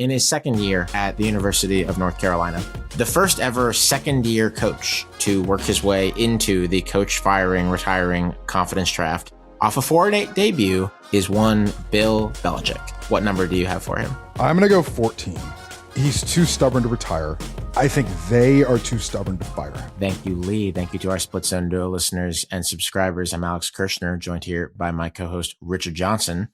In his second year at the University of North Carolina, the first ever second-year coach to work his way into the coach firing, retiring confidence draft off a 4-8 debut is one Bill Belichick. What number do you have for him? I'm going to go 14. He's too stubborn to retire. I think they are too stubborn to fire him. Thank you, Lee. Thank you to our Split Zone Duo listeners and subscribers. I'm Alex Kirshner, joined here by my co-host, Richard Johnson.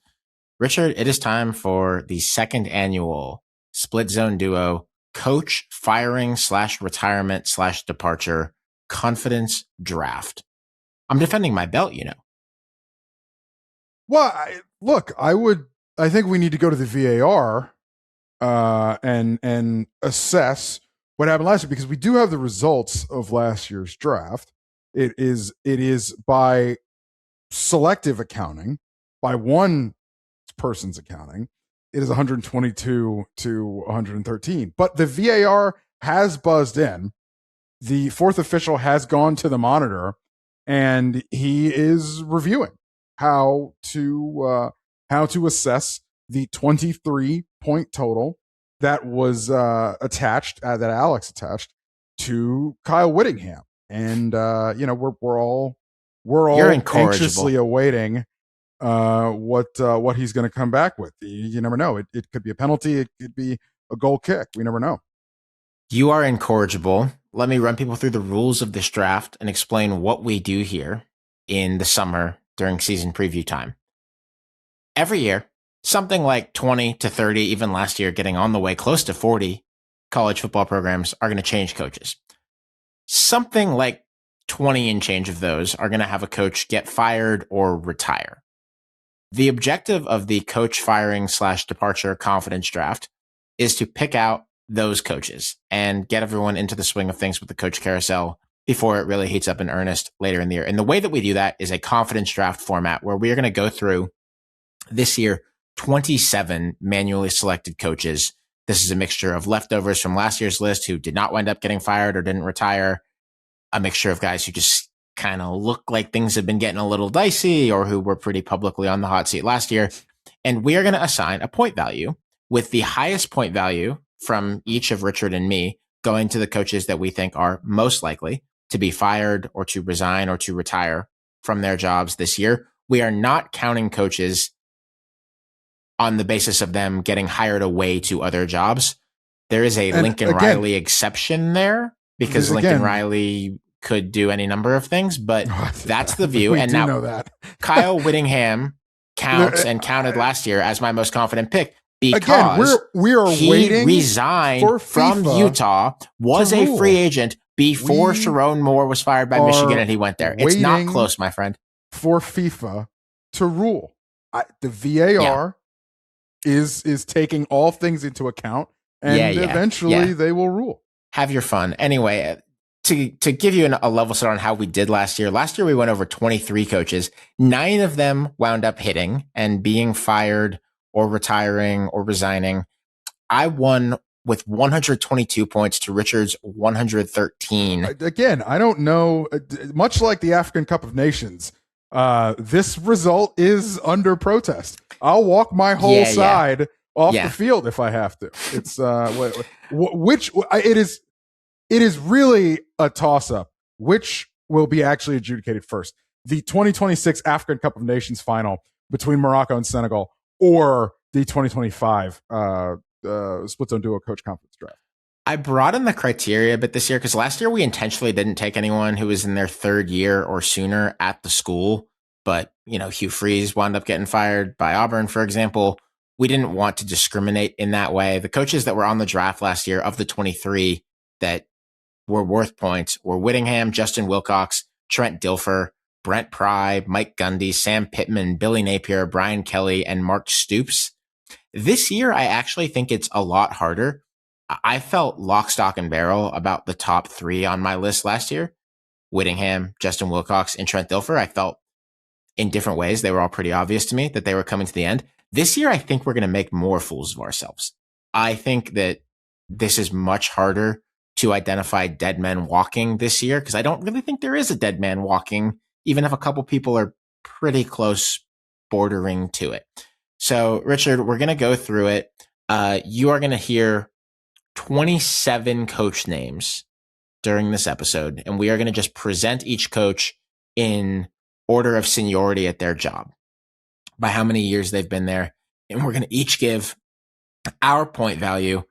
Richard, it is time for the second annual Split Zone Duo Coach Firing / Retirement / Departure Confidence Draft. I'm defending my belt, you know. Well, I think we need to go to the VAR and assess what happened last year, because we do have the results of last year's draft. It is by selective accounting, by one person's accounting. It is 122 to 113. But the VAR has buzzed in. The fourth official has gone to the monitor, and he is reviewing how to assess the 23-point total that was attached, that Alex attached to Kyle Whittingham. And we're all anxiously awaiting what he's going to come back with. You never know. It could be a penalty. It could be a goal kick. We never know. You are incorrigible. Let me run people through the rules of this draft and explain what we do here in the summer during season preview time. Every year, something like 20 to 30, even last year, getting on the way close to 40 college football programs are going to change coaches. Something like 20 and change of those are going to have a coach get fired or retire. The objective of the coach firing / departure confidence draft is to pick out those coaches and get everyone into the swing of things with the coach carousel before it really heats up in earnest later in the year. And the way that we do that is a confidence draft format where we are going to go through this year 27 manually selected coaches. This is a mixture of leftovers from last year's list who did not wind up getting fired or didn't retire, a mixture of guys who just kind of look like things have been getting a little dicey or who were pretty publicly on the hot seat last year. And we are going to assign a point value, with the highest point value from each of Richard and me going to the coaches that we think are most likely to be fired or to resign or to retire from their jobs this year. We are not counting coaches on the basis of them getting hired away to other jobs. There is a Lincoln Riley exception there, because Lincoln Riley could do any number of things, but that's the view. And now know that. Kyle Whittingham counts and counted last year as my most confident pick because we are he waiting resigned from Utah, was a free agent before Sharon Moore was fired by Michigan, and he went there. It's not close, my friend. For FIFA to rule. The VAR is taking all things into account, and eventually they will rule. Have your fun. Anyway, to give you a level set on how we did last year. Last year, we went over 23 coaches. 9 of them wound up hitting and being fired or retiring or resigning. I won with 122 points to Richard's 113. Again, I don't know. Much like the African Cup of Nations, this result is under protest. I'll walk my whole side off the field if I have to. It's it is really a toss-up. Which will be actually adjudicated first? The 2026 African Cup of Nations final between Morocco and Senegal, or the 2025 Split Zone Duo Coach Conference Draft? I brought in the criteria a bit this year because last year we intentionally didn't take anyone who was in their third year or sooner at the school. But, Hugh Freeze wound up getting fired by Auburn, for example. We didn't want to discriminate in that way. The coaches that were on the draft last year, of the 23 that were worth points, were Whittingham, Justin Wilcox, Trent Dilfer, Brent Pry, Mike Gundy, Sam Pittman, Billy Napier, Brian Kelly, and Mark Stoops. This year, I actually think it's a lot harder. I felt lock, stock, and barrel about the top 3 on my list last year. Whittingham, Justin Wilcox, and Trent Dilfer. I felt in different ways, they were all pretty obvious to me that they were coming to the end. This year, I think we're going to make more fools of ourselves. I think that this is much harder to identify dead men walking this year, because I don't really think there is a dead man walking, even if a couple people are pretty close bordering to it. So, Richard, we're going to go through it. You are going to hear 27 coach names during this episode, and we are going to just present each coach in order of seniority at their job, by how many years they've been there. And we're going to each give our point value.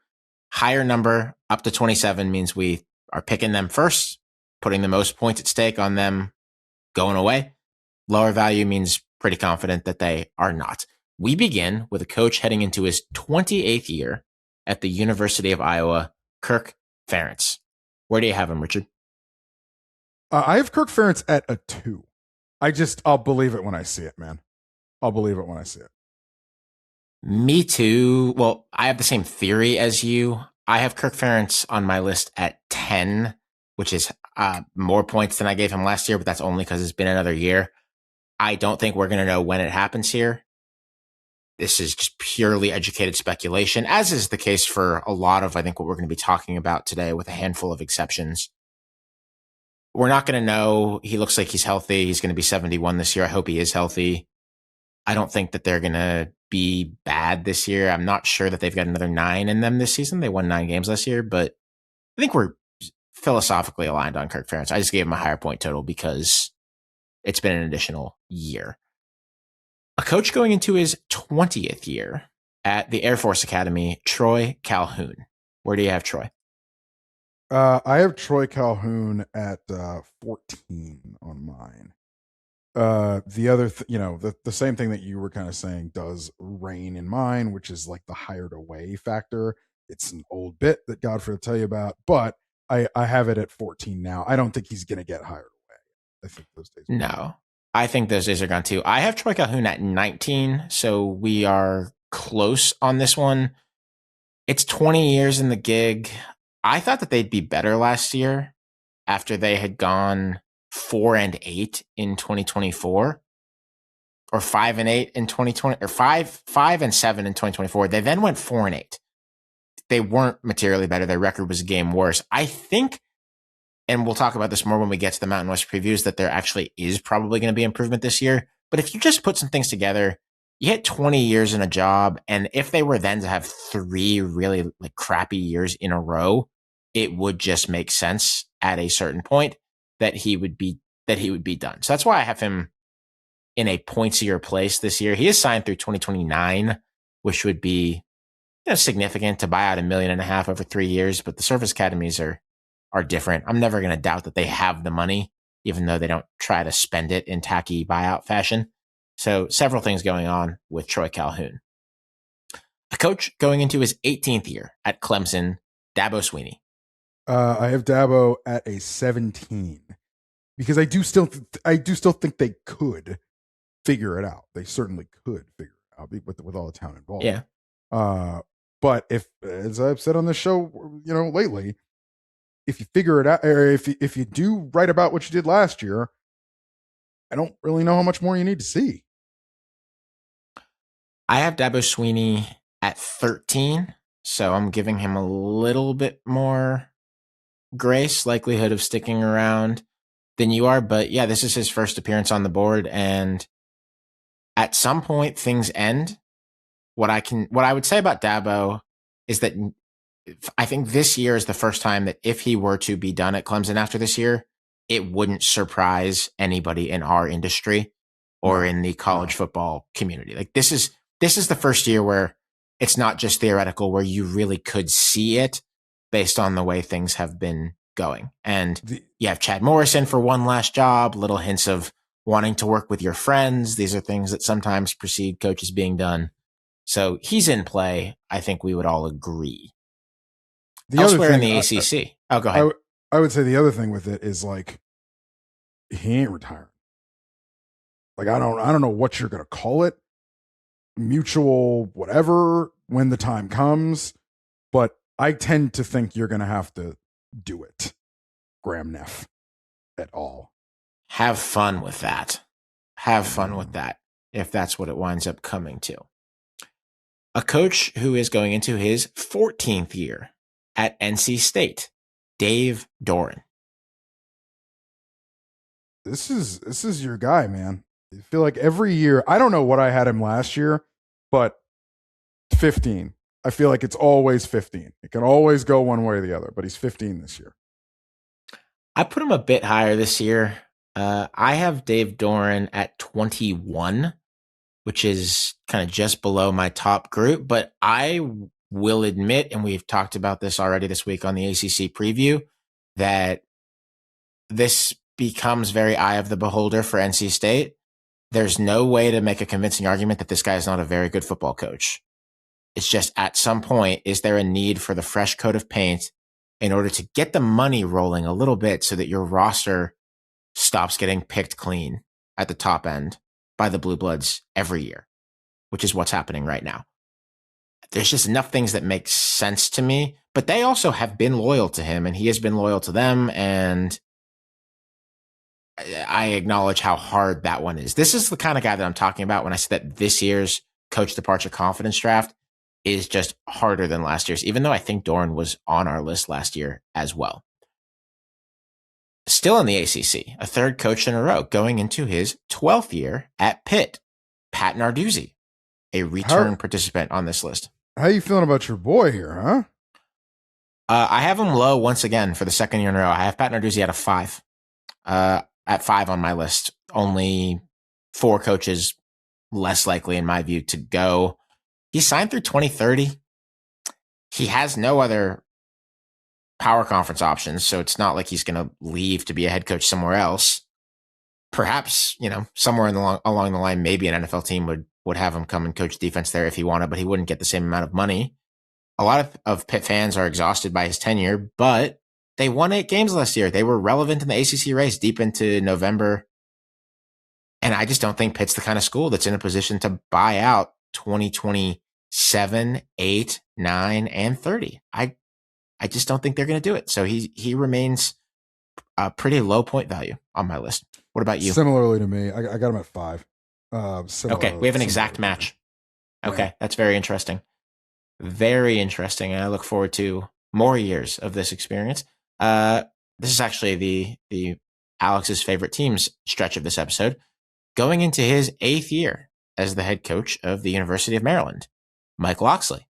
Higher number up to 27 means we are picking them first, putting the most points at stake on them going away. Lower value means pretty confident that they are not. We begin with a coach heading into his 28th year at the University of Iowa, Kirk Ferentz. Where do you have him, Richard? I have Kirk Ferentz at a 2. I'll believe it when I see it, man. I'll believe it when I see it. Me too. Well, I have the same theory as you. I have Kirk Ferentz on my list at 10, which is more points than I gave him last year, but that's only because it's been another year. I don't think we're going to know when it happens here. This is just purely educated speculation, as is the case for a lot of, I think, what we're going to be talking about today, with a handful of exceptions. We're not going to know. He looks like he's healthy. He's going to be 71 this year. I hope he is healthy. I don't think that they're going to be bad this year. I'm not sure that they've got another 9 in them this season. They won 9 games last year, but I think we're philosophically aligned on Kirk Ferentz. I just gave him a higher point total because it's been an additional year. A coach going into his 20th year at the Air Force Academy, Troy Calhoun. Where do you have Troy? I have Troy Calhoun at 14 on mine. The other, the same thing that you were kind of saying does reign in mine, which is like the hired away factor. It's an old bit that Godfrey will tell you about, but I have it at 14 now. I don't think he's going to get hired away. I think those days. No, I think those days are gone too. I have Troy Calhoun at 19, so we are close on this one. It's 20 years in the gig. I thought that they'd be better last year after they had gone 4-8 in 2024, or 5-8 in 2020, or 5-7 in 2024. They then went 4-8. They weren't materially better. Their record was a game worse. I think, and we'll talk about this more when we get to the Mountain West previews, that there actually is probably going to be improvement this year. But if you just put some things together, you hit 20 years in a job, and if they were then to have 3 really like crappy years in a row, it would just make sense at a certain point that he would be done. So that's why I have him in a pointsier place this year. He is signed through 2029, which would be significant to buy out $1.5 million over 3 years. But the service academies are different. I'm never going to doubt that they have the money, even though they don't try to spend it in tacky buyout fashion. So several things going on with Troy Calhoun. A coach going into his 18th year at Clemson, Dabo Swinney. I have Dabo at a 17 because I do still think they could figure it out. They certainly could figure it out with all the talent involved. Yeah. But if, as I've said on the show, lately, if you figure it out, or if you do right about what you did last year, I don't really know how much more you need to see. I have Dabo Swinney at 13, so I'm giving him a little bit more grace, likelihood of sticking around than you are. But yeah, this is his first appearance on the board, and at some point things end. What I would say about Dabo is that I think this year is the first time that if he were to be done at Clemson after this year, it wouldn't surprise anybody in our industry or in the college football community. Like this is the first year where it's not just theoretical, where you really could see it based on the way things have been going. And you have Chad Morrison for one last job, little hints of wanting to work with your friends. These are things that sometimes precede coaches being done. So he's in play. I think we would all agree. Elsewhere in the ACC. Go ahead. I would say the other thing with it is like, he ain't retiring. Like, I don't know what you're going to call it. Mutual, whatever, when the time comes. But I tend to think you're going to have to do it, Graham Neff, at all. Have fun with that. Have fun with that, if that's what it winds up coming to. A coach who is going into his 14th year at NC State, Dave Doeren. This is your guy, man. I feel like every year, I don't know what I had him last year, but 15. I feel like it's always 15. It can always go one way or the other, but he's 15 this year. I put him a bit higher this year. I have Dave Doeren at 21, which is kind of just below my top group, but I will admit, and we've talked about this already this week on the ACC preview, that this becomes very eye of the beholder for NC State. There's no way to make a convincing argument that this guy is not a very good football coach. It's just at some point, is there a need for the fresh coat of paint in order to get the money rolling a little bit so that your roster stops getting picked clean at the top end by the Blue Bloods every year, which is what's happening right now. There's just enough things that make sense to me, but they also have been loyal to him and he has been loyal to them. And I acknowledge how hard that one is. This is the kind of guy that I'm talking about when I said that this year's coach departure confidence draft is just harder than last year's, even though I think Doeren was on our list last year as well. Still in the ACC, a third coach in a row going into his 12th year at Pitt, Pat Narduzzi, a return participant on this list. How are you feeling about your boy here, huh? I have him low once again for the second year in a row. I have Pat Narduzzi at a 5. At 5 on my list. Only 4 coaches less likely, in my view, to go. He signed through 2030. He has no other power conference options, so it's not like he's going to leave to be a head coach somewhere else. Perhaps, somewhere along the line, maybe an NFL team would have him come and coach defense there if he wanted, but he wouldn't get the same amount of money. A lot of Pitt fans are exhausted by his tenure, but they won 8 games last year. They were relevant in the ACC race deep into November. And I just don't think Pitt's the kind of school that's in a position to buy out 2027, 8, 9, and 30. I just don't think they're going to do it. So he remains a pretty low point value on my list. What about you? Similarly to me, I got him at 5. Okay, we have an exact match. Okay, yeah. That's very interesting. Very interesting. And I look forward to more years of this experience. This is actually the Alex's favorite team's stretch of this episode. Going into his 8th year as the head coach of the University of Maryland, Mike Locksley.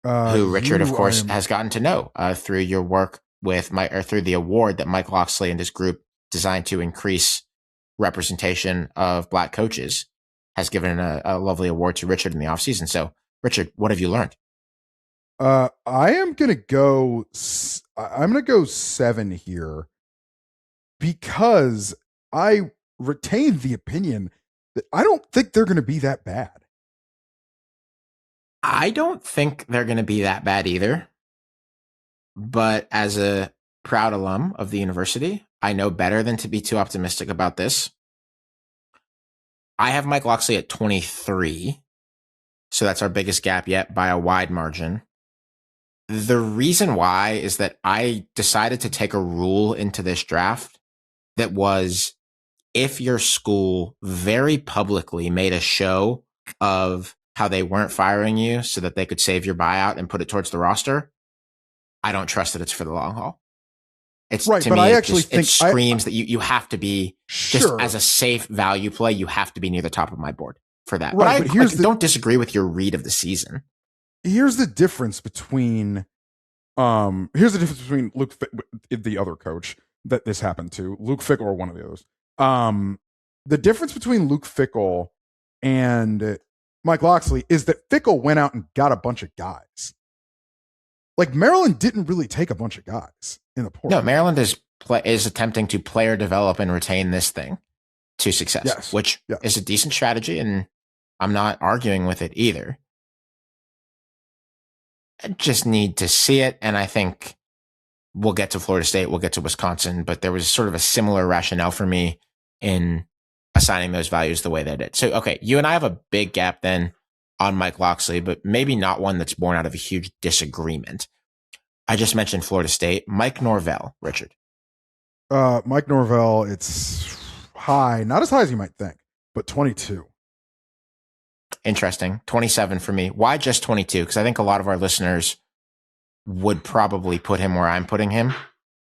Who Richard, of course, has gotten to know through your work with through the award that Mike Locksley and his group designed to increase representation of Black coaches, has given a lovely award to Richard in the offseason. So, Richard, what have you learned? I'm gonna go 7 here because I retain the opinion that I don't think they're gonna be that bad. I don't think they're going to be that bad either. But as a proud alum of the university, I know better than to be too optimistic about this. I have Mike Locksley at 23. So that's our biggest gap yet by a wide margin. The reason why is that I decided to take a rule into this draft that was, if your school very publicly made a show of how they weren't firing you so that they could save your buyout and put it towards the roster, I don't trust that it's for the long haul. It's right, to but me, I actually think it screams that you have to be sure. Just as a safe value play. You have to be near the top of my board for that. Right, but I don't disagree with your read of the season. Here's the difference between Luke, the other coach that this happened to, Luke Fickell or one of the others. The difference between Luke Fickell and Mike Locksley is that Fickell went out and got a bunch of guys. Like Maryland didn't really take a bunch of guys in the portal. No, Maryland is attempting to player develop and retain this thing to success, which is a decent strategy, and I'm not arguing with it either. I just need to see it, and I think we'll get to Florida State, we'll get to Wisconsin, but there was sort of a similar rationale for me in assigning those values the way they did. So, okay, you and I have a big gap then on Mike Locksley, but maybe not one that's born out of a huge disagreement. I just mentioned Florida State. Mike Norvell, Richard. Mike Norvell, it's high. Not as high as you might think, but 22. Interesting. 27 for me. Why just 22? Because I think a lot of our listeners would probably put him where I'm putting him.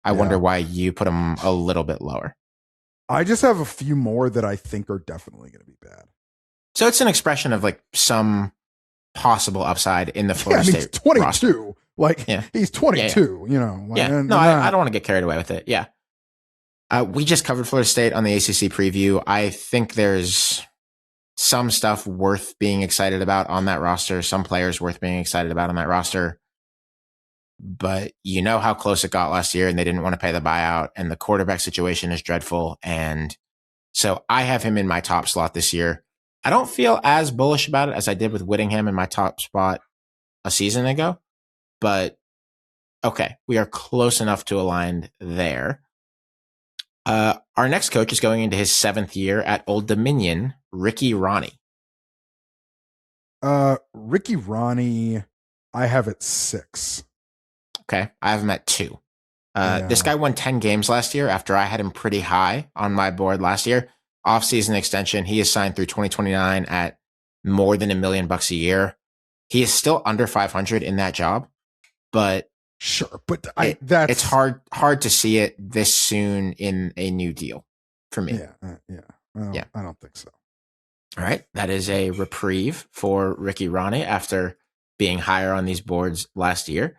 I wonder why you put him a little bit lower. I just have a few more that I think are definitely going to be bad. So it's an expression of like some possible upside in the Yeah, Florida he's State 22. roster. Like, Yeah. he's 22, Yeah. you know. Like, Yeah. No, I don't want to get carried away with it. Yeah. We just covered Florida State on the ACC preview. I think there's some stuff worth being excited about on that roster, some players worth being excited about on that roster. But you know how close it got last year, and they didn't want to pay the buyout, and the quarterback situation is dreadful. And so I have him in my top slot this year. I don't feel as bullish about it as I did with Whittingham in my top spot a season ago, but okay, we are close enough to aligned there. Our next coach is going into his 7th year at Old Dominion, Ricky Rahne. Ricky Rahne, I have at 6. Okay, I have him at 2. This guy won 10 games last year after I had him pretty high on my board last year. Off-season extension. He is signed through 2029 at more than $1 million a year. He is still under 500 in that job, but sure. But it's hard to see it this soon in a new deal for me. Yeah. I don't think so. All right, that is a reprieve for Ricky Rahne after being higher on these boards last year.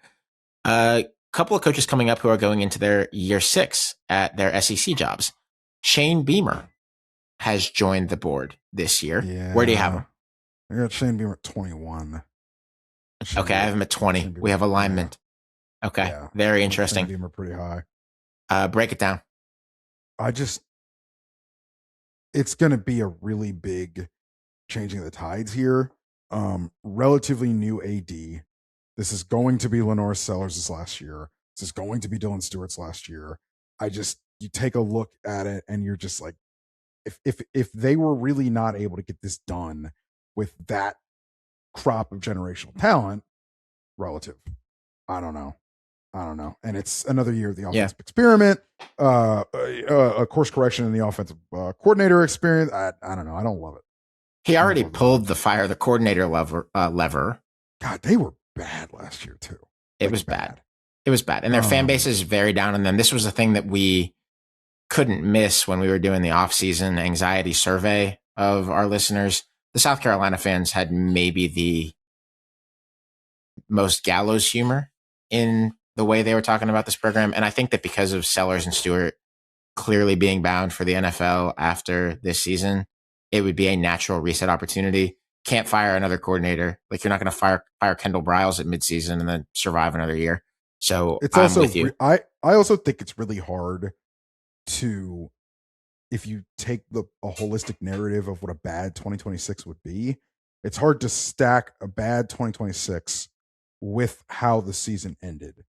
A couple of coaches coming up who are going into their year 6 at their SEC jobs. Shane Beamer has joined the board this year. Yeah. Where do you have him? I got Shane Beamer at 21. Okay, I have him at 20. We have alignment. Yeah. Okay, yeah. Very interesting. Shane Beamer pretty high. Break it down. It's going to be a really big changing of the tides here. Relatively new AD. This is going to be Lenore Sellers' last year. This is going to be Dylan Stewart's last year. You take a look at it and you're just like, if they were really not able to get this done with that crop of generational talent, relative, I don't know. And it's another year of the offensive experiment, a course correction in the offensive coordinator experience. I don't know. I don't love it. He already pulled the fire the coordinator lever. God, they were bad last year too. It was bad. It was bad. And their fan base is very down on them. This was the thing that we couldn't miss when we were doing the off-season anxiety survey of our listeners. The South Carolina fans had maybe the most gallows humor in the way they were talking about this program. And I think that because of Sellers and Stewart clearly being bound for the NFL after this season, it would be a natural reset opportunity. Can't fire another coordinator. Like, you're not going to fire Kendall Briles at midseason and then survive another year. So it's I'm also with you. I also think it's really hard to, if you take a holistic narrative of what a bad 2026 would be, it's hard to stack a bad 2026 with how the season ended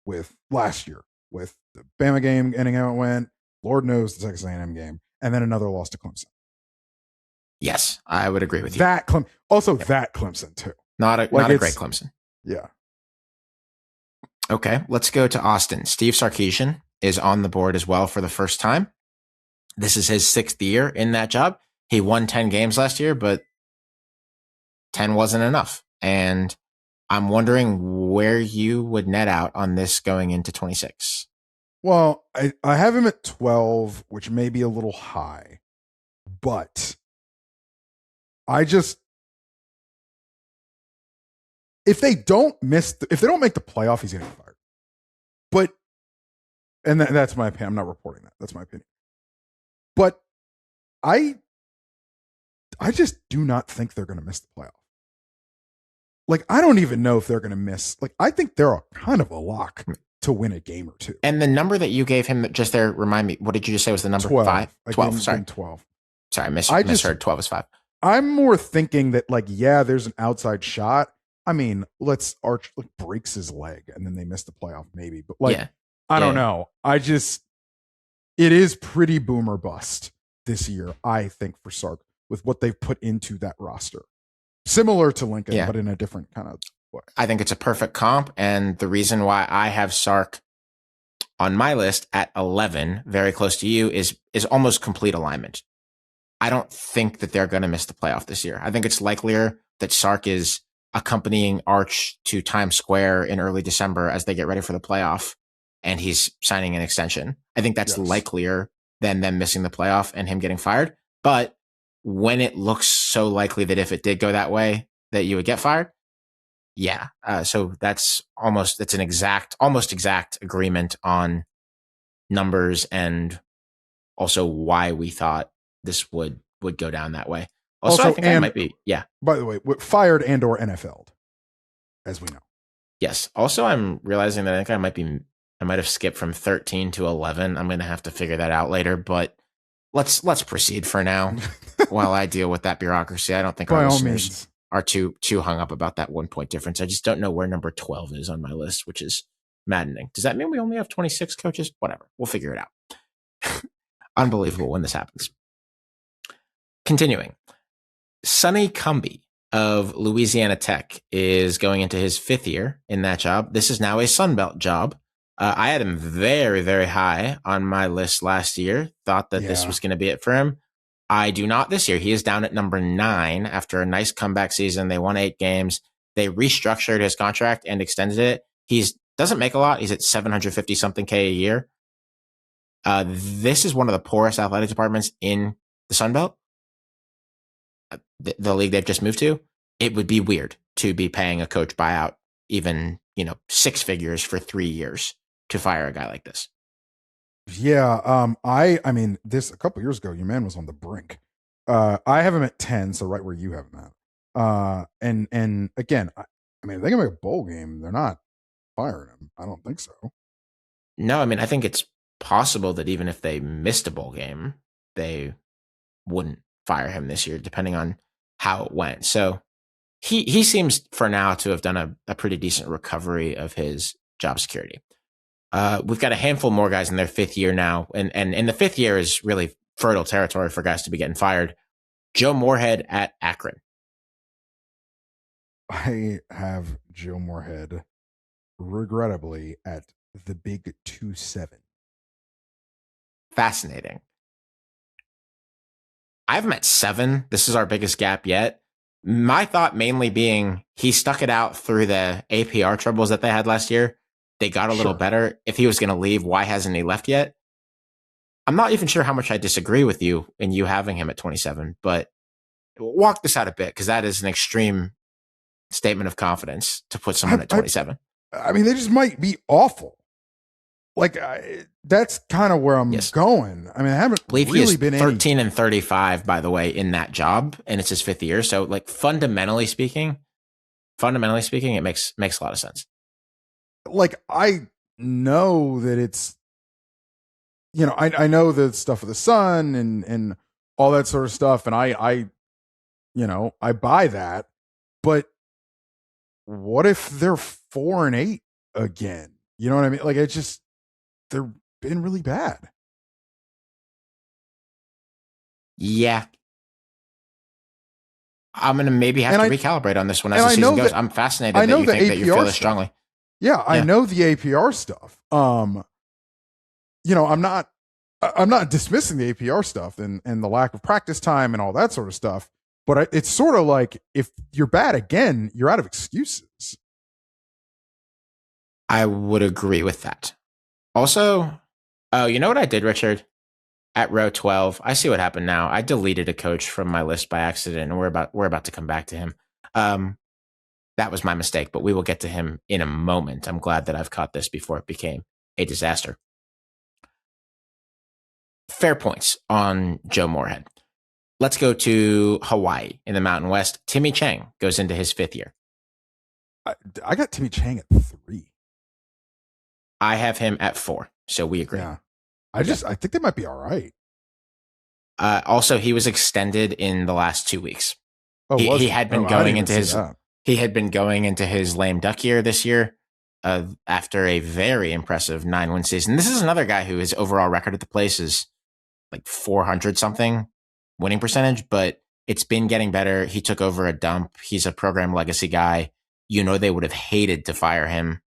with last year, with the Bama game ending how it went, Lord knows the Texas A&M game, and then another loss to Clemson. Yes, I would agree with you. That Clemson too. Not a great Clemson. Yeah. Okay, let's go to Austin. Steve Sarkisian is on the board as well for the first time. This is his 6th year in that job. He won 10 games last year, but 10 wasn't enough. And I'm wondering where you would net out on this going into 26. Well, I have him at 12, which may be a little high, but if they don't make the playoff, he's going to get fired. But, and that's my opinion. I'm not reporting that. That's my opinion. But I just do not think they're going to miss the playoff. Like, I don't even know if they're going to miss. Like, I think they're kind of a lock to win a game or two. And the number that you gave him just there, remind me, what did you just say was the number? 12. 5? 12, sorry. 12. Sorry, I misheard. 12 is 5. I'm more thinking that, like, yeah, there's an outside shot. I mean, let's Arch breaks his leg and then they miss the playoff maybe. But, like, I don't know. It is pretty boomer bust this year, I think, for Sark with what they've put into that roster. Similar to Lincoln, but in a different kind of way. I think it's a perfect comp. And the reason why I have Sark on my list at 11, very close to you, is almost complete alignment. I don't think that they're going to miss the playoff this year. I think it's likelier that Sark is accompanying Arch to Times Square in early December as they get ready for the playoff, and he's signing an extension. I think that's likelier than them missing the playoff and him getting fired. But when it looks so likely that if it did go that way, that you would get fired, Yeah. So that's almost exact agreement on numbers and also why we thought this would go down that way. Also, I think I might be, yeah. By the way, fired and or NFL'd, as we know. Yes. Also, I'm realizing that I think I might have skipped from 13 to 11. I'm going to have to figure that out later, but let's proceed for now while I deal with that bureaucracy. I don't think our listeners are too hung up about that 1 point difference. I just don't know where number 12 is on my list, which is maddening. Does that mean we only have 26 coaches? Whatever. We'll figure it out. Unbelievable when this happens. Continuing. Sonny Cumbie of Louisiana Tech is going into his 5th year in that job. This is now a Sunbelt job. I had him very, very high on my list last year. Thought that this was going to be it for him. I do not this year. He is down at number 9 after a nice comeback season. They won 8 games. They restructured his contract and extended it. He doesn't make a lot. He's at $750 something K a year. This is one of the poorest athletic departments in the Sunbelt. The league they've just moved to. It would be weird to be paying a coach buyout even, 6 figures for 3 years to fire a guy like this. Yeah. I mean, this a couple years ago, your man was on the brink. I have him at 10, so right where you have him at. And again, I mean, if they can make a bowl game, they're not firing him. I don't think so. No, I mean, I think it's possible that even if they missed a bowl game, they wouldn't fire him this year, depending on how it went. So he seems for now to have done a pretty decent recovery of his job security. We've got a handful more guys in their 5th year now, and in the 5th year is really fertile territory for guys to be getting fired. Joe Moorhead at Akron. I have Joe Moorhead, regrettably, at the big 2-7. Fascinating. I have him at 7. This is our biggest gap yet. My thought mainly being he stuck it out through the APR troubles that they had last year. They got a little better. If he was going to leave, why hasn't he left yet? I'm not even sure how much I disagree with you in you having him at 27, but walk this out a bit because that is an extreme statement of confidence to put someone at 27. I mean, they just might be awful. Like, that's kind of where I'm going. I mean, I haven't really been 13 and 35, by the way, in that job, and it's his 5th year. So, like, fundamentally speaking, it makes a lot of sense. Like, I know that it's, I know the stuff with the sun and all that sort of stuff, and I buy that. But what if they're 4-8 again? You know what I mean? Like, they've been really bad. Yeah. I'm going to maybe have to recalibrate on this one as the season goes. I'm fascinated that you think that you feel this strongly. Yeah, I know the APR stuff. I'm not dismissing the APR stuff and the lack of practice time and all that sort of stuff. But it's sort of like if you're bad again, you're out of excuses. I would agree with that. Also, you know what I did, Richard? At row 12, I see what happened now. I deleted a coach from my list by accident, and we're about to come back to him. That was my mistake, but we will get to him in a moment. I'm glad that I've caught this before it became a disaster. Fair points on Joe Moorhead. Let's go to Hawaii in the Mountain West. Timmy Chang goes into his 5th year. I got Timmy Chang at 3. I have him at 4, so we agree. Yeah. I think they might be all right. Also, he was extended in the last 2 weeks. Oh, he had been going into his he had been going into his lame duck year this year after a very impressive 9-win season. This is another guy who his overall record at the place is like 400 something winning percentage, but it's been getting better. He took over a dump. He's a program legacy guy. They would have hated to fire him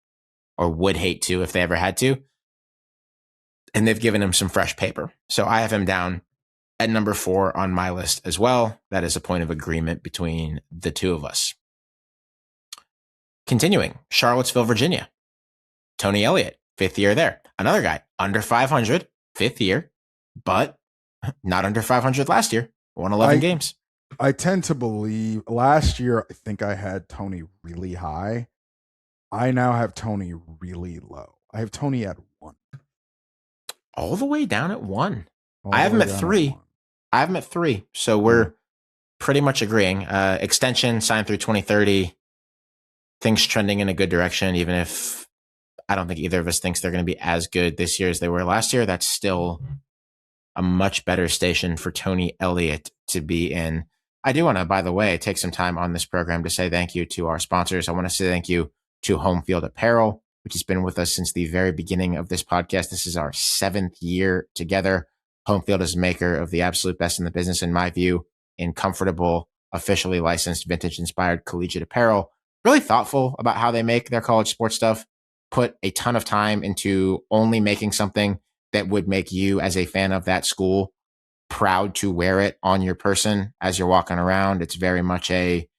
or would hate to if they ever had to. And they've given him some fresh paper. So I have him down at number 4 on my list as well. That is a point of agreement between the two of us. Continuing, Charlottesville, Virginia. Tony Elliott, 5th year there. Another guy, under 500, 5th year, but not under 500 last year. Won 11 games. I tend to believe last year, I think I had Tony really high. I now have Tony really low. I have Tony at 1. All the way down at 1. All I the have him way at down 3. I have him at 3. So we're pretty much agreeing. Extension signed through 2030. Things trending in a good direction, even if I don't think either of us thinks they're going to be as good this year as they were last year. That's still a much better station for Tony Elliott to be in. I do want to, by the way, take some time on this program to say thank you to our sponsors. I want to say thank you to Home Field Apparel, which has been with us since the very beginning of this podcast. This is our 7th year together. Home Field is a maker of the absolute best in the business, in my view, in comfortable, officially licensed, vintage-inspired collegiate apparel. Really thoughtful about how they make their college sports stuff. Put a ton of time into only making something that would make you, as a fan of that school, proud to wear it on your person as you're walking around. It's very much a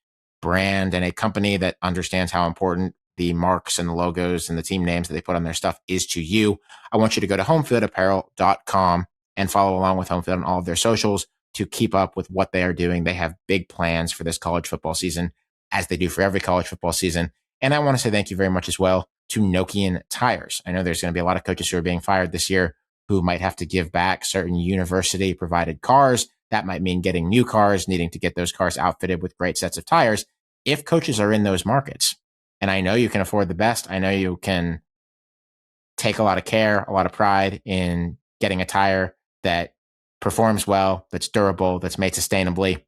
brand and a company that understands how important the marks and the logos and the team names that they put on their stuff is to you. I want you to go to homefieldapparel.com and follow along with Homefield on all of their socials to keep up with what they are doing. They have big plans for this college football season, as they do for every college football season. And I want to say thank you very much as well to Nokian Tires. I know there's going to be a lot of coaches who are being fired this year who might have to give back certain university provided cars. That might mean getting new cars, needing to get those cars outfitted with great sets of tires. If coaches are in those markets, and I know you can afford the best, I know you can take a lot of care, a lot of pride in getting a tire that performs well, that's durable, that's made sustainably.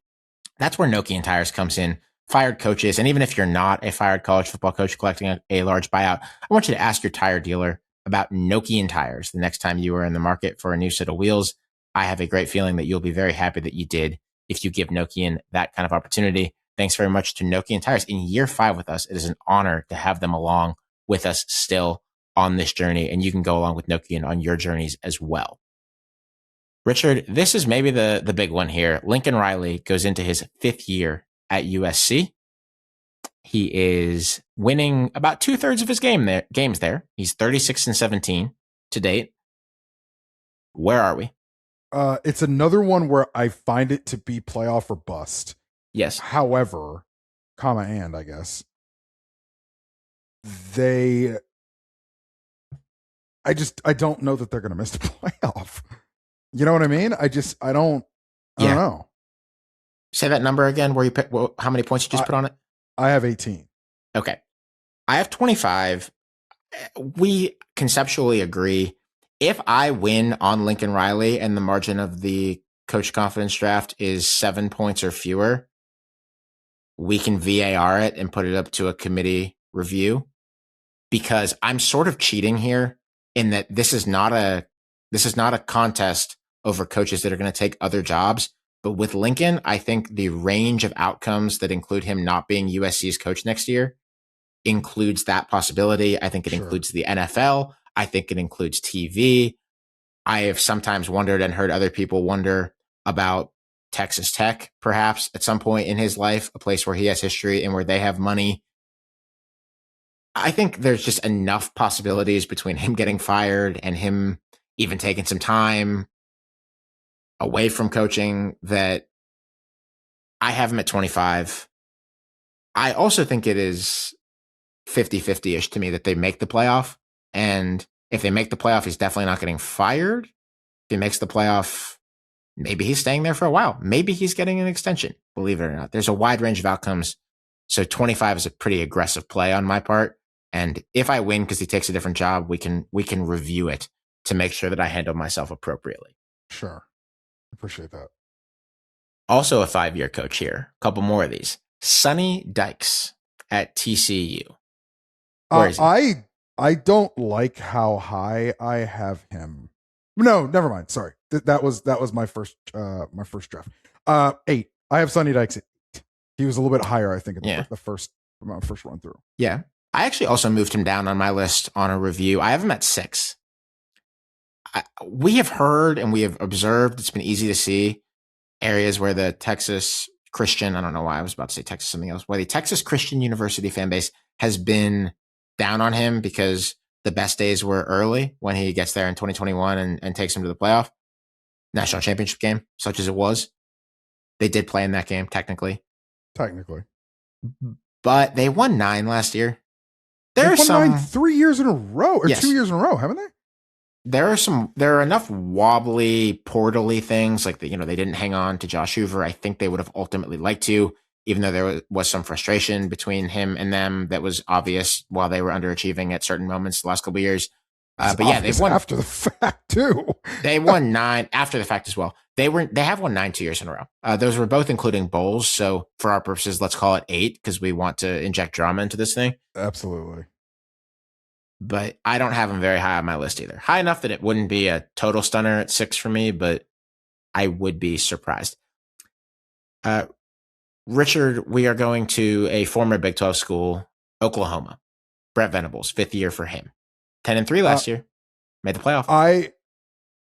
That's where Nokian Tires comes in. Fired coaches, and even if you're not a fired college football coach collecting a large buyout, I want you to ask your tire dealer about Nokian tires the next time you are in the market for a new set of wheels. I have a great feeling that you'll be very happy that you did if you give Nokian that kind of opportunity. Thanks very much to Nokian Tires. In year 5 with us, it is an honor to have them along with us still on this journey, and you can go along with Nokian on your journeys as well. Richard, this is maybe the big one here. Lincoln Riley goes into his 5th year at USC. He is winning about 2/3 of his games there. He's 36-17 to date. Where are we? It's another one where I find it to be playoff or bust. Yes. However, I guess I don't know that they're going to miss the playoff. You know what I mean? I don't know. Say that number again, where you pick, how many points you just put on it? I have 18. Okay. I have 25. We conceptually agree. If I win on Lincoln Riley and the margin of the coach confidence draft is 7 points or fewer, we can VAR it and put it up to a committee review, because I'm sort of cheating here in that this is not a contest over coaches that are going to take other jobs. But with Lincoln, I think the range of outcomes that include him not being USC's coach next year includes that possibility. I think it includes the NFL. I think it includes TV. I have sometimes wondered and heard other people wonder about Texas Tech, perhaps at some point in his life, a place where he has history and where they have money. I think there's just enough possibilities between him getting fired and him even taking some time away from coaching that I have him at 25. I also think it is 50-50-ish to me that they make the playoff. And if they make the playoff, he's definitely not getting fired. If he makes the playoff, maybe he's staying there for a while. Maybe he's getting an extension, believe it or not. There's a wide range of outcomes. So 25 is a pretty aggressive play on my part. And if I win because he takes a different job, we can review it to make sure that I handle myself appropriately. Sure. Appreciate that. Also a 5-year coach here. A couple more of these. Sonny Dykes at TCU. Where is he? I don't like how high I have him. No, never mind. Sorry. That was my first draft. 8. I have Sonny Dykes at 8. He was a little bit higher, I think, in the first run through. Yeah. I actually also moved him down on my list on a review. I have him at 6. We have heard and we have observed, it's been easy to see areas where the Texas Christian, I don't know why I was about to say Texas something else, where the Texas Christian University fan base has been down on him because the best days were early when he gets there in 2021 and takes him to the playoff national championship game, such as it was. They did play in that game, technically. But they won 9 last year. They've won 9 3 years in a row, or 2 years in a row, haven't they? There are enough wobbly, portally things, like they didn't hang on to Josh Hoover. I think they would have ultimately liked to, even though there was some frustration between him and them that was obvious while they were underachieving at certain moments the last couple of years. But yeah, they've won after the fact too. They won 9 after the fact as well. They have won 9 2 years in a row. Those were both including bowls. So for our purposes, let's call it 8 because we want to inject drama into this thing. Absolutely. But I don't have them very high on my list either. High enough that it wouldn't be a total stunner at 6 for me, but I would be surprised. Richard, we are going to a former Big 12 school, Oklahoma. Brent Venables, 5th year for him. 10-3 last year. Made the playoff.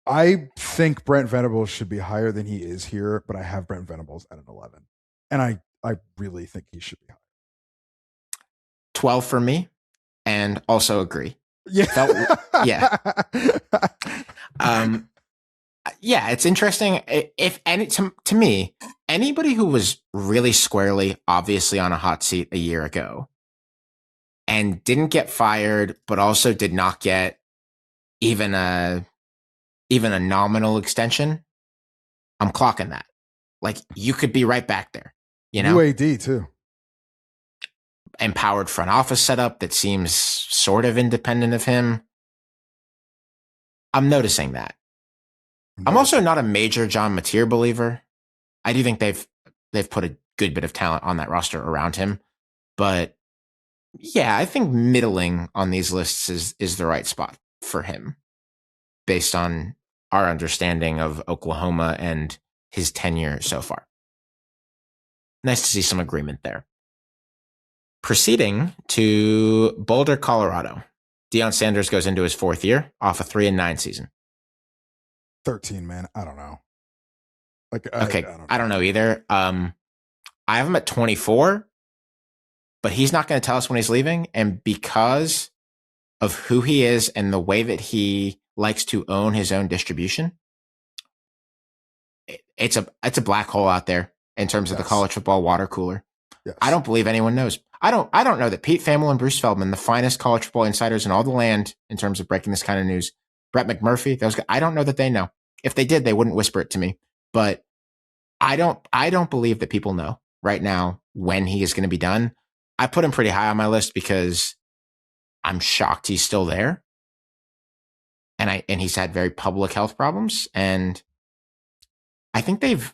I think Brent Venables should be higher than he is here, but I have Brent Venables at an 11. And I really think he should be higher. 12 for me, and also agree. Yeah. Yeah, it's interesting. To me, anybody who was really squarely, obviously on a hot seat a year ago and didn't get fired, but also did not get even a nominal extension, I'm clocking that. Like, you could be right back there, UAD too. Empowered front office setup that seems sort of independent of him. I'm noticing that. I'm also not a major John Mateer believer. I do think they've put a good bit of talent on that roster around him. But yeah, I think middling on these lists is the right spot for him based on our understanding of Oklahoma and his tenure so far. Nice to see some agreement there. Proceeding to Boulder, Colorado. Deion Sanders goes into his 4th year off a 3-9 season. 13, man. I don't know. I don't know either. I have him at 24, but he's not going to tell us when he's leaving. And because of who he is and the way that he likes to own his own distribution, it's a black hole out there in terms of the college football water cooler. Yes. I don't believe anyone knows. I don't know that Pete Thamel and Bruce Feldman, the finest college football insiders in all the land in terms of breaking this kind of news, Brett McMurphy, those guys, I don't know that they know. If they did, they wouldn't whisper it to me. But I don't believe that people know right now when he is going to be done. I put him pretty high on my list because I'm shocked he's still there. And he's had very public health problems. And I think they've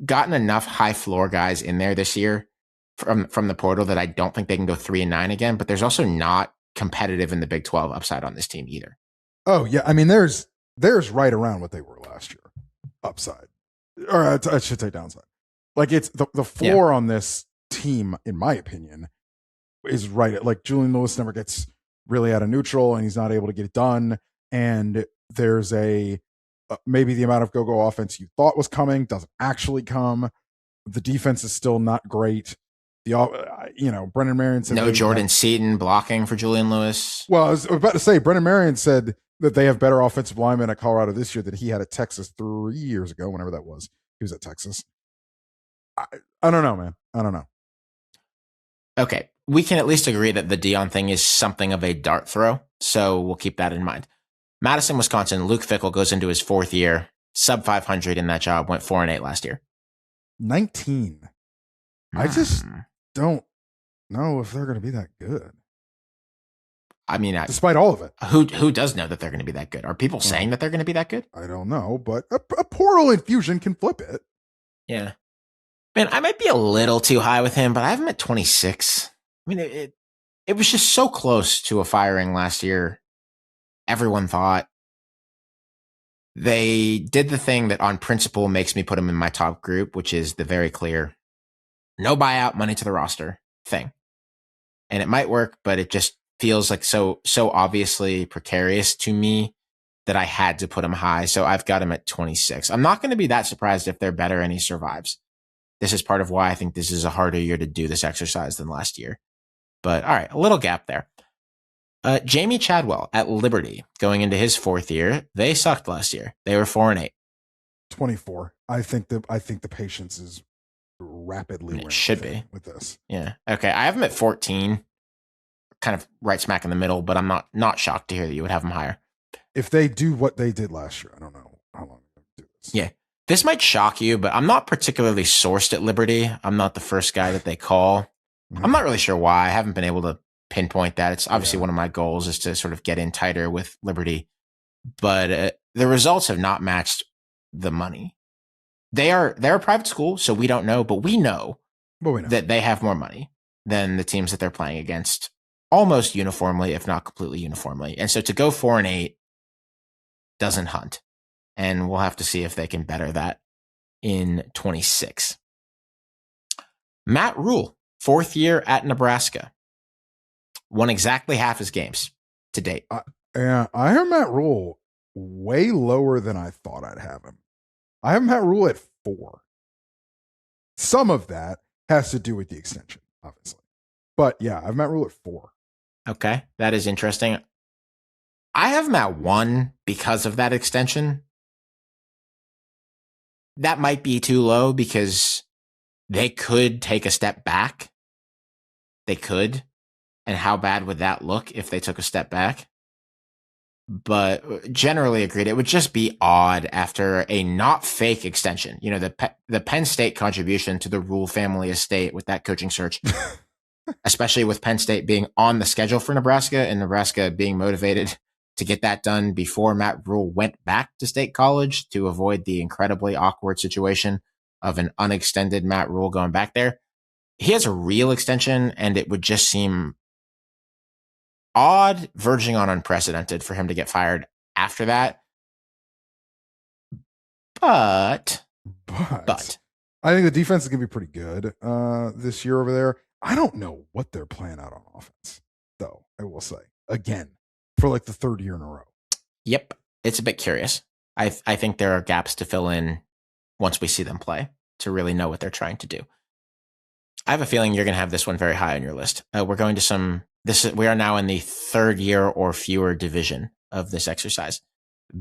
gotten enough high floor guys in there this year from the portal that I don't think they can go 3-9 again. But there's also not competitive in the Big 12 upside on this team either. Oh yeah, I mean there's right around what they were last year, upside, or I should say downside. Like it's the floor on this team, in my opinion, is right at, like, Julian Lewis never gets really out of neutral, and he's not able to get it done. And there's maybe the amount of go offense you thought was coming doesn't actually come. The defense is still not great. Brendan Marion said no Jordan Seaton blocking for Julian Lewis. Well, I was about to say, Brendan Marion said that they have better offensive linemen at Colorado this year than he had at Texas 3 years ago, whenever that was. He was at Texas. I don't know, man. I don't know. Okay. We can at least agree that the Deion thing is something of a dart throw, so we'll keep that in mind. Madison, Wisconsin, Luke Fickell goes into his 4th year, sub 500 in that job, went 4-8 last year. 19. I just don't know if they're going to be that good. I mean, despite all of it, who does know that they're going to be that good? Are people saying that they're going to be that good? I don't know, but a portal infusion can flip it. Yeah, man, I might be a little too high with him, but I have him at 26. I mean, it was just so close to a firing last year. Everyone thought they did the thing that on principle makes me put him in my top group, which is the very clear no buyout, money to the roster thing. And it might work, but it just feels like so obviously precarious to me that I had to put him high. So I've got him at 26. I'm not going to be that surprised if they're better and he survives. This is part of why I think this is a harder year to do this exercise than last year. But all right, a little gap there. Jamey Chadwell at Liberty going into his 4th year. They sucked last year. They were 4-8. 24. I think the patience is rapidly It should be with this. Yeah. Okay. I have him at 14, kind of right smack in the middle, but I'm not shocked to hear that you would have him higher. If they do what they did last year, I don't know how long they're going to do this. Yeah. This might shock you, but I'm not particularly sourced at Liberty. I'm not the first guy that they call. Mm-hmm. I'm not really sure why. I haven't been able to pinpoint that. It's obviously one of my goals is to sort of get in tighter with Liberty, but the results have not matched the money. They're a private school, so we don't know, but we know that they have more money than the teams that they're playing against almost uniformly, if not completely uniformly. And so to go 4-8 doesn't hunt. And we'll have to see if they can better that in 26. Matt Rhule, 4th year at Nebraska. Won exactly half his games to date. I have Matt Rhule way lower than I thought I'd have him. I have Matt Rhule at 4. Some of that has to do with the extension, obviously. But yeah, I have Matt Rhule at 4. Okay, that is interesting. I have him at 1 because of that extension. That might be too low because they could take a step back. They could. And how bad would that look if they took a step back? But generally agreed, it would just be odd after a not fake extension. You know, the Penn State contribution to the Rhule family estate with that coaching search, especially with Penn State being on the schedule for Nebraska and Nebraska being motivated to get that done before Matt Rhule went back to State College to avoid the incredibly awkward situation of an unextended Matt Rhule going back there. He has a real extension, and it would just seem odd, verging on unprecedented for him to get fired after that. But I think the defense is going to be pretty good this year over there. I don't know what they're playing out on offense, though, I will say. Again, for like the 3rd year in a row. Yep. It's a bit curious. I think there are gaps to fill in once we see them play to really know what they're trying to do. I have a feeling you're going to have this one very high on your list. We're going to we are now in the 3rd year or fewer division of this exercise.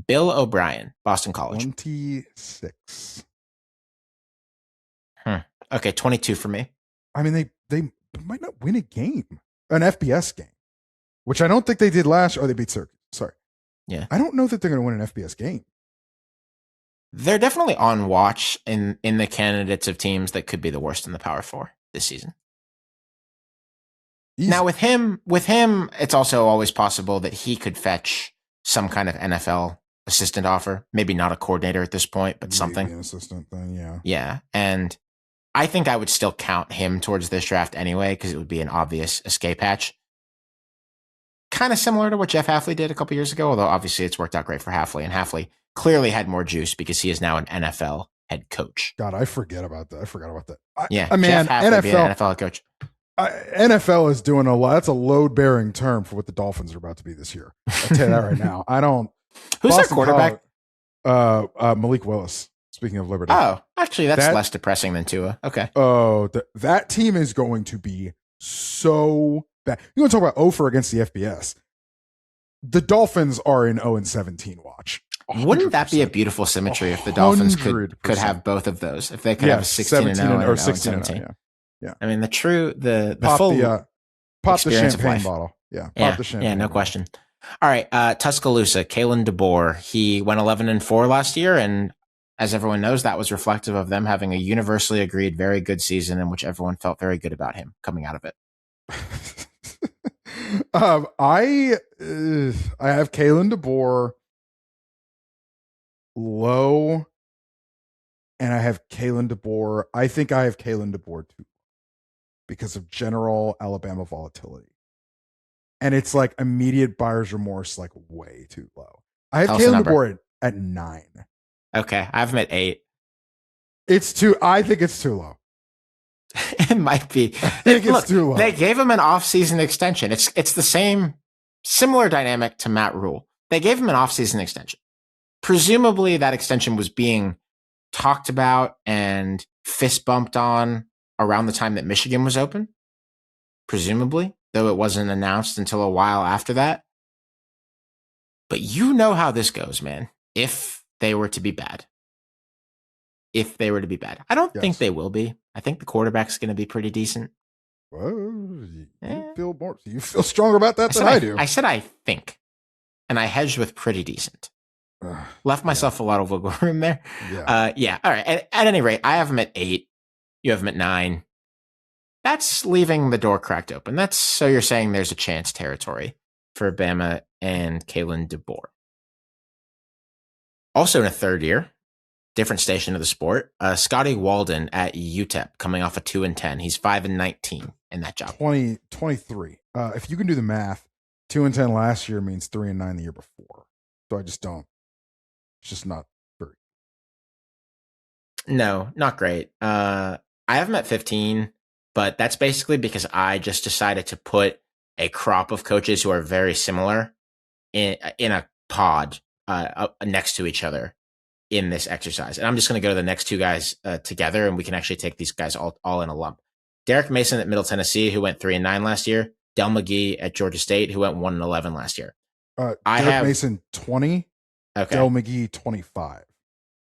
Bill O'Brien, Boston College. 26. Okay, 22 for me. I mean, they might not win a game, an FBS game, which I don't think they did last year. Oh, they beat Circus. Sorry. Yeah. I don't know that they're going to win an FBS game. They're definitely on watch in the candidates of teams that could be the worst in the Power 4 this season. Easy. Now with him, it's also always possible that he could fetch some kind of NFL assistant offer. Maybe not a coordinator at this point, but something. Maybe an assistant then, yeah. Yeah, and I think I would still count him towards this draft anyway because it would be an obvious escape hatch. Kind of similar to what Jeff Hafley did a couple years ago, although obviously it's worked out great for Hafley, and Hafley clearly had more juice because he is now an NFL head coach. God, I forget about that. Yeah, I mean, NFL head coach. NFL is doing a lot. That's a load-bearing term for what the Dolphins are about to be this year. I'll tell you that right now. I don't. Who's their quarterback? Malik Willis. Speaking of Liberty. Oh, actually, that's less depressing than Tua. Okay. Oh, that team is going to be so bad. You want to talk about Ofer against the FBS? The Dolphins are in 0-17 watch. 100%. Wouldn't that be a beautiful symmetry if the Dolphins could have both of those? If they could have a 16-0 or 16-17. Yeah. I mean, the pop full pop the champagne bottle. Yeah. Pop the champagne. Yeah, no bottle. question. All right. Tuscaloosa, Kalen DeBoer. He went 11-4 last year. And as everyone knows, that was reflective of them having a universally agreed, very good season in which everyone felt very good about him coming out of it. I have Kalen DeBoer low, and I have Kalen DeBoer. I think I have Kalen DeBoer too because of general Alabama volatility. And it's like immediate buyer's remorse, like way too low. I have Kalen DeBoer at 9. Okay. I have him at 8. I think it's too low. It might be. It's too low. They gave him an off-season extension. It's the similar dynamic to Matt Rhule. They gave him an off-season extension. Presumably that extension was being talked about and fist bumped on around the time that Michigan was open. Presumably, though it wasn't announced until a while after that. But you know how this goes, man. If they were to be bad. if they were to be bad. I don't think Yes. they will be. I think the quarterback's going to be pretty decent. Well, you feel stronger about that than I do. I said I think, and I hedged with pretty decent. Left myself a lot of wiggle room there. Yeah. All right. At any rate, I have him at 8. You have him at 9. That's leaving the door cracked open. That's so you're saying there's a chance territory for Bama and Kalen DeBoer. Also in a third year, different station of the sport, Scotty Walden at UTEP coming off a 2-10. He's 5-19 in that job. 23. If you can do the math, 2-10 last year means 3-9 the year before. So I just don't. It's just not very. No, not great. I have him at 15, but that's basically because I just decided to put a crop of coaches who are very similar in a pod next to each other in this exercise. And I'm just going to go to the next two guys together, and we can actually take these guys all in a lump. Derek Mason at Middle Tennessee, who went 3-9 last year. Del McGee at Georgia State, who went 1-11 last year. Derek Mason 20. Okay. Del McGee 25.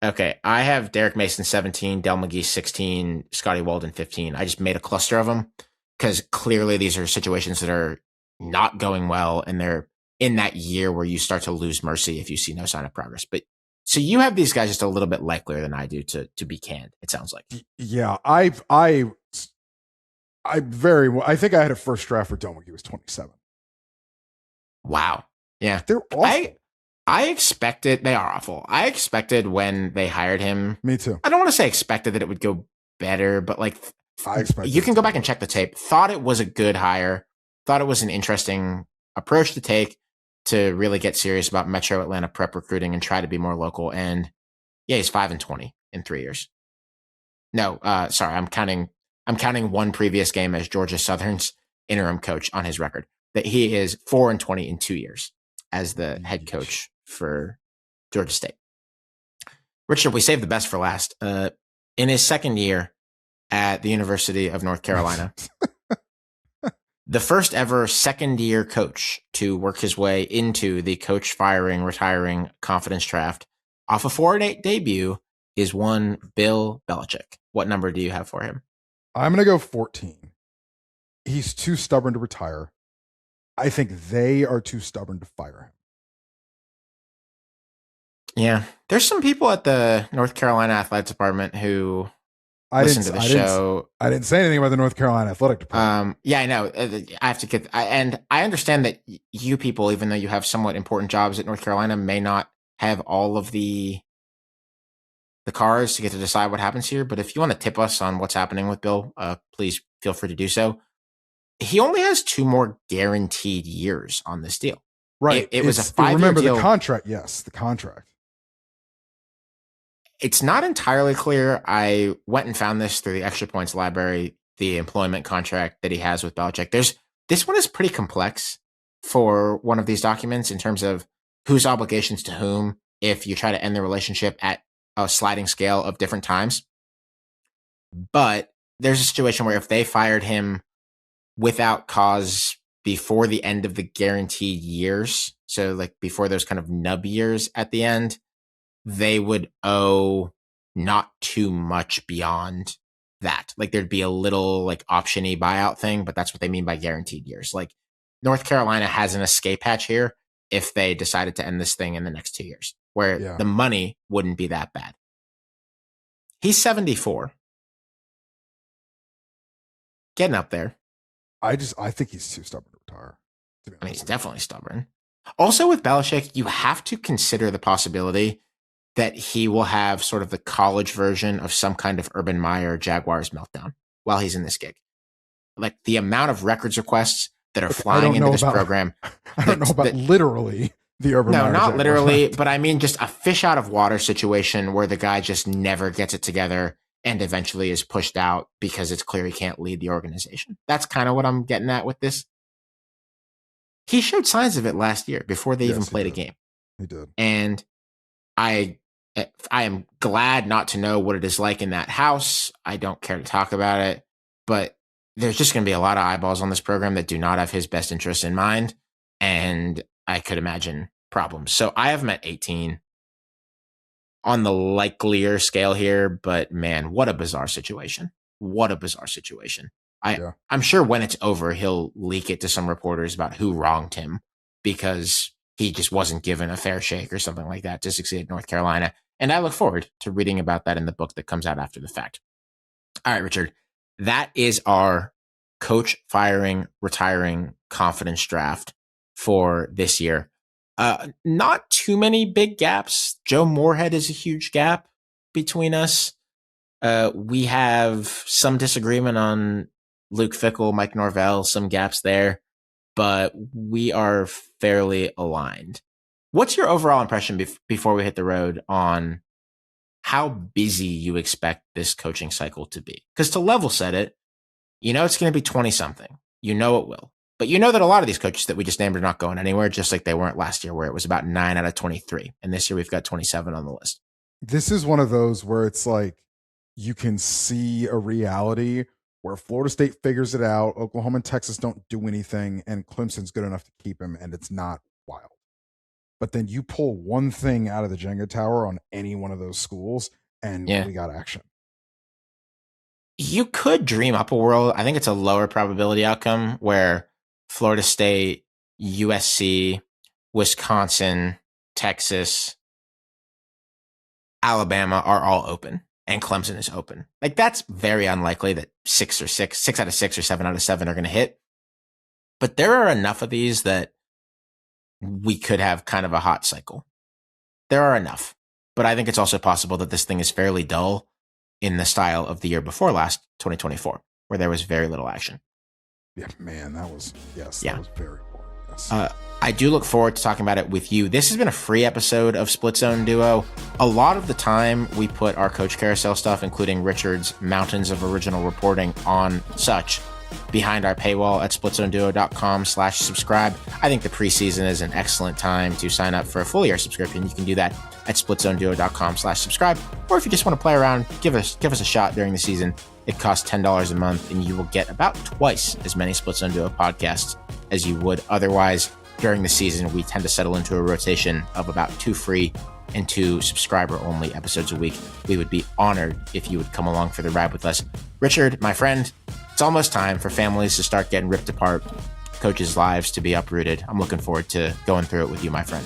Okay, I have Derek Mason 17, Del McGee 16, Scotty Walden 15. I just made a cluster of them because clearly these are situations that are not going well, and they're in that year where you start to lose mercy if you see no sign of progress. But so you have these guys just a little bit likelier than I do to be canned, it sounds like. Yeah, I think I had a first draft where Del McGee was 27. Wow. Yeah. They're awful. I expected, they are awful. I expected when they hired him. Me too. I don't want to say expected that it would go better, but like, I expected you can go back and check the tape. Thought it was a good hire. Thought it was an interesting approach to take to really get serious about Metro Atlanta prep recruiting and try to be more local. And yeah, he's 5-20 in 3 years. No, sorry, I'm counting one previous game as Georgia Southern's interim coach on his record. That he is 4-20 in 2 years as the head coach for Georgia State. Richard, we saved the best for last. In his second year at the University of North Carolina, the first ever second-year coach to work his way into the coach firing, retiring confidence draft off a 4-8 debut is one Bill Belichick. What number do you have for him? I'm going to go 14. He's too stubborn to retire. I think they are too stubborn to fire him. Yeah. There's some people at the North Carolina Athletics Department who listen to the show. I didn't say anything about the North Carolina Athletic Department. Yeah, I know. I have to get, and I understand that you people, even though you have somewhat important jobs at North Carolina, may not have all of the cards to get to decide what happens here. But if you want to tip us on what's happening with Bill, please feel free to do so. He only has 2 more guaranteed years on this deal. Right. It was a 5-year remember deal. The contract. Yes, the contract. It's not entirely clear. I went and found this through the Extra Points library, the employment contract that he has with Belichick. This one is pretty complex for one of these documents in terms of whose obligations to whom if you try to end the relationship at a sliding scale of different times. But there's a situation where if they fired him without cause before the end of the guaranteed years, so like before those kind of nub years at the end, they would owe not too much beyond that. Like there'd be a little like option-y buyout thing, but that's what they mean by guaranteed years. Like North Carolina has an escape hatch here if they decided to end this thing in the next 2 years, where the money wouldn't be that bad. He's 74. Getting up there. I think he's too stubborn to retire. I mean, he's definitely stubborn. Also with Belichick, you have to consider the possibility that he will have sort of the college version of some kind of Urban Meyer Jaguars meltdown while he's in this gig. Like the amount of records requests that are flying into this program. I don't know about literally the Urban Meyer. No, not Jaguars. literally, but I mean just a fish out of water situation where the guy just never gets it together and eventually is pushed out because it's clear he can't lead the organization. That's kind of what I'm getting at with this. He showed signs of it last year before they even played a game. He did. And I am glad not to know what it is like in that house. I don't care to talk about it, but there's just going to be a lot of eyeballs on this program that do not have his best interests in mind. And I could imagine problems. So I have him at 18. on the likelier scale here, but man, what a bizarre situation. What a bizarre situation. I'm sure when it's over, he'll leak it to some reporters about who wronged him because he just wasn't given a fair shake or something like that to succeed at North Carolina. And I look forward to reading about that in the book that comes out after the fact. All right, Richard, that is our coach firing, retiring confidence draft for this year. Not too many big gaps. Joe Moorhead is a huge gap between us. We have some disagreement on Luke Fickell, Mike Norvell, some gaps there, but we are fairly aligned. What's your overall impression before we hit the road on how busy you expect this coaching cycle to be? Because to level set it, you know it's going to be 20-something. You know it will. But you know that a lot of these coaches that we just named are not going anywhere, just like they weren't last year, where it was about 9 out of 23. And this year we've got 27 on the list. This is one of those where it's like you can see a reality where Florida State figures it out, Oklahoma and Texas don't do anything, and Clemson's good enough to keep him, and it's not wild. But then you pull one thing out of the Jenga tower on any one of those schools, and we got action. You could dream up a world. I think it's a lower probability outcome where Florida State, USC, Wisconsin, Texas, Alabama are all open and Clemson is open. Like that's very unlikely that 6 out of 6 or 7 out of 7 are going to hit. But there are enough of these that we could have kind of a hot cycle. There are enough. But I think it's also possible that this thing is fairly dull in the style of the year before last, 2024, where there was very little action. Yeah, man, that was very boring. Yes. I do look forward to talking about it with you. This has been a free episode of Split Zone Duo. A lot of the time we put our Coach Carousel stuff, including Richard's mountains of original reporting on such, behind our paywall at splitzonduo.com/subscribe. I think the preseason is an excellent time to sign up for a full year subscription. You can do that at splitzonduo.com/subscribe. Or if you just want to play around, give us a shot during the season. It costs $10 a month, and you will get about twice as many Split Zone Duo podcasts as you would otherwise. During the season, we tend to settle into a rotation of about 2 free and 2 subscriber-only episodes a week. We would be honored if you would come along for the ride with us. Richard, my friend, it's almost time for families to start getting ripped apart, coaches' lives to be uprooted. I'm looking forward to going through it with you, my friend.